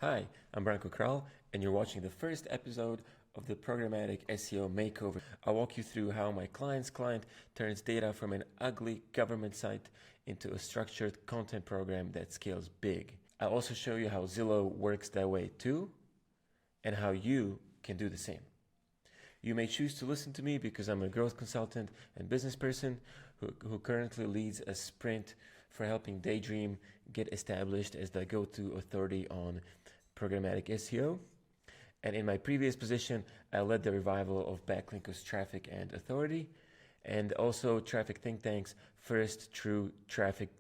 Hi, I'm Branko Kral, and you're watching the first episode of the Programmatic SEO Makeover. I'll walk you through how my client's client turns data from an ugly government site into a structured content program that scales big. I'll also show you how Zillow works that way too, and how you can do the same. You may choose to listen to me because I'm a growth consultant and business person who currently leads a sprint for helping Daydream get established as the go-to authority on programmatic SEO. And in my previous position, I led the revival of Backlinko's traffic and authority, and also Traffic Think Tank's first true traffic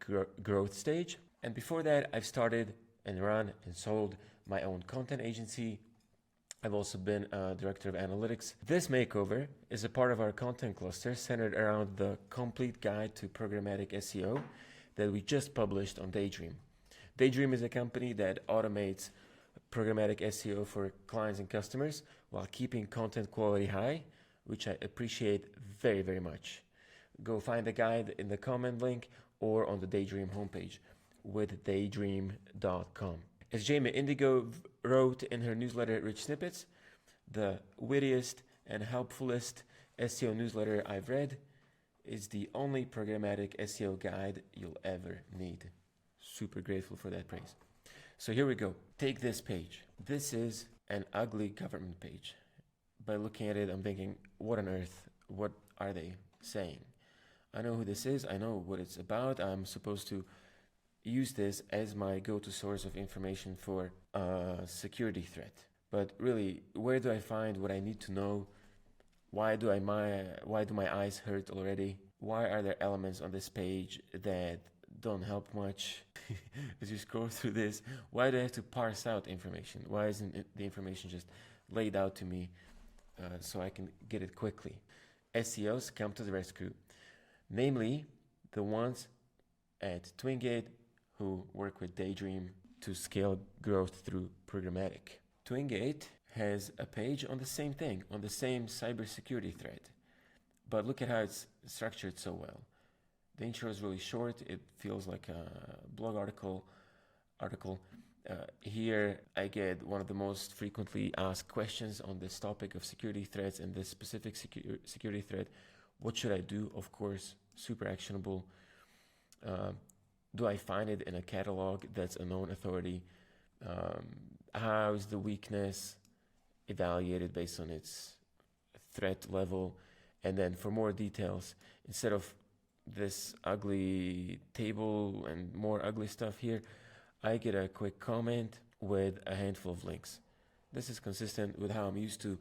growth stage. And before that, I've started and run and sold my own content agency. I've also been a director of analytics. This makeover is a part of our content cluster centered around the complete guide to programmatic SEO that we just published on Daydream. Daydream is a company that automates programmatic SEO for clients and customers while keeping content quality high, which I appreciate very, very much. Go find the guide in the comment link or on the Daydream homepage with daydream.com. As Jamie Indigo wrote in her newsletter Rich Snippets, the wittiest and helpfulest SEO newsletter I've read is the only programmatic SEO guide you'll ever need. Super grateful for that praise. So here we go. Take this page. This is an ugly government page. By looking at it, I'm thinking, what on earth? What are they saying? I know who this is. I know what it's about. I'm supposed to use this as my go-to source of information for a security threat. But really, where do I find what I need to know? Why do my eyes hurt already? Why are there elements on this page that don't help much? As you scroll through this, why do I have to parse out information? Why isn't the information just laid out to me so I can get it quickly? SEOs come to the rescue, namely the ones at Twingate who work with Daydream to scale growth through programmatic. Twingate has a page on the same thing, on the same cybersecurity thread. But look at how it's structured so well. The intro is really short. It feels like a blog article. Here I get one of the most frequently asked questions on this topic of security threats and this specific security threat. What should I do? Of course, super actionable. Do I find it in a catalog that's a known authority? How is the weakness evaluated based on its threat level? And then for more details, instead of this ugly table and more ugly stuff here, I get a quick comment with a handful of links. This is consistent with how I'm used to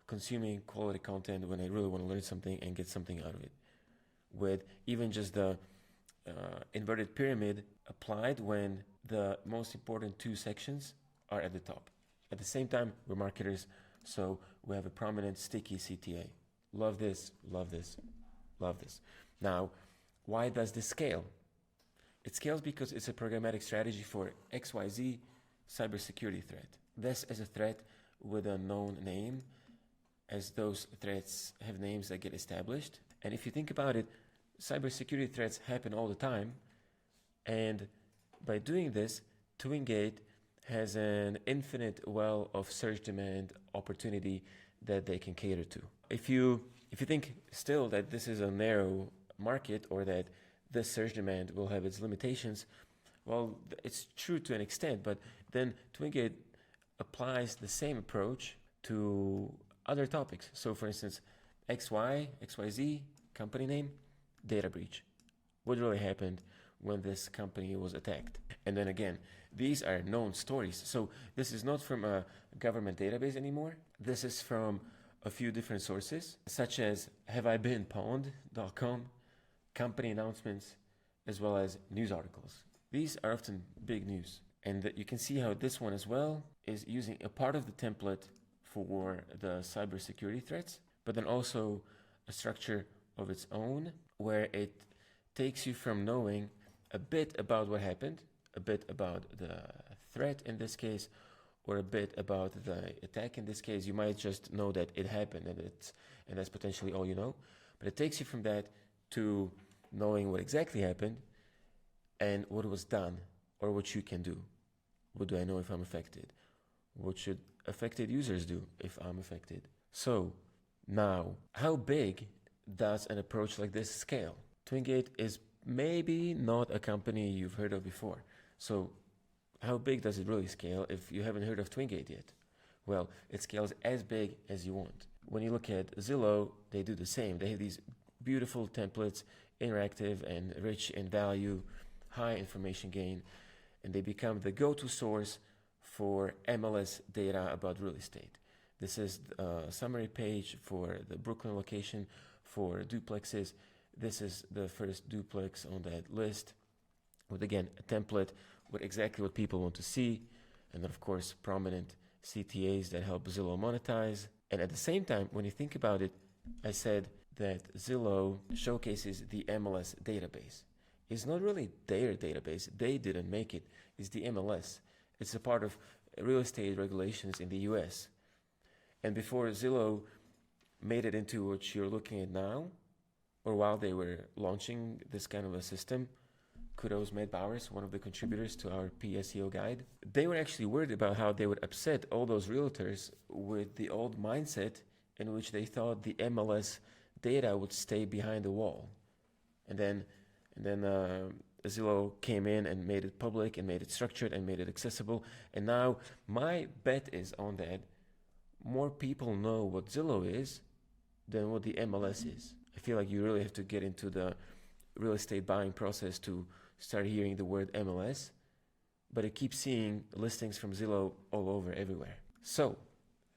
consuming quality content when I really want to learn something and get something out of it. With even just the inverted pyramid applied when the most important two sections are at the top. At the same time, we're marketers, so we have a prominent sticky CTA. Love this, love this, love this. Now, why does this scale? It scales because it's a programmatic strategy for XYZ cybersecurity threat. This is a threat with a known name, as those threats have names that get established. And if you think about it, cybersecurity threats happen all the time. And by doing this, Twingate has an infinite well of search demand opportunity that they can cater to. If you think still that this is a narrow market or that this search demand will have its limitations, well, it's true to an extent, but then Twingate applies the same approach to other topics. So for instance, XYZ, company name, data breach. What really happened when this company was attacked? And then again, these are known stories. So this is not from a government database anymore. This is from a few different sources, such as haveibeenpwned.com, company announcements, as well as news articles. These are often big news. And you can see how this one as well is using a part of the template for the cybersecurity threats, but then also a structure of its own where it takes you from knowing a bit about what happened, a bit about the threat in this case, or a bit about the attack in this case. You might just know that it happened and that's potentially all you know. But it takes you from that to knowing what exactly happened and what was done or what you can do. What do I know if I'm affected? What should affected users do if I'm affected? So now, how big does an approach like this scale? Twingate is maybe not a company you've heard of before. So how big does it really scale if you haven't heard of Twingate yet? Well, it scales as big as you want. When you look at Zillow, they do the same. They have these beautiful templates, interactive and rich in value, high information gain, and they become the go-to source for MLS data about real estate. This is a summary page for the Brooklyn location for duplexes. This is the first duplex on that list with, again, a template with exactly what people want to see, and then of course prominent CTAs that help Zillow monetize. And at the same time, when you think about it, I said that Zillow showcases the MLS database. It's not really their database. They didn't make it. It's the MLS. It's a part of real estate regulations in the US. And before Zillow made it into what you're looking at now, or while they were launching this kind of a system, kudos Matt Bowers, one of the contributors to our PSEO guide, they were actually worried about how they would upset all those realtors with the old mindset in which they thought the MLS data would stay behind the wall. And then Zillow came in and made it public and made it structured and made it accessible. And now my bet is on that more people know what Zillow is than what the MLS is. I feel like you really have to get into the real estate buying process to start hearing the word MLS, but I keep seeing listings from Zillow all over everywhere. So,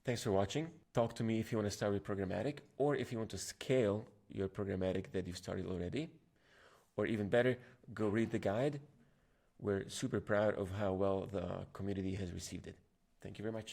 thanks for watching. Talk to me if you want to start with programmatic, or if you want to scale your programmatic that you've started already, or even better, go read the guide. We're super proud of how well the community has received it. Thank you very much.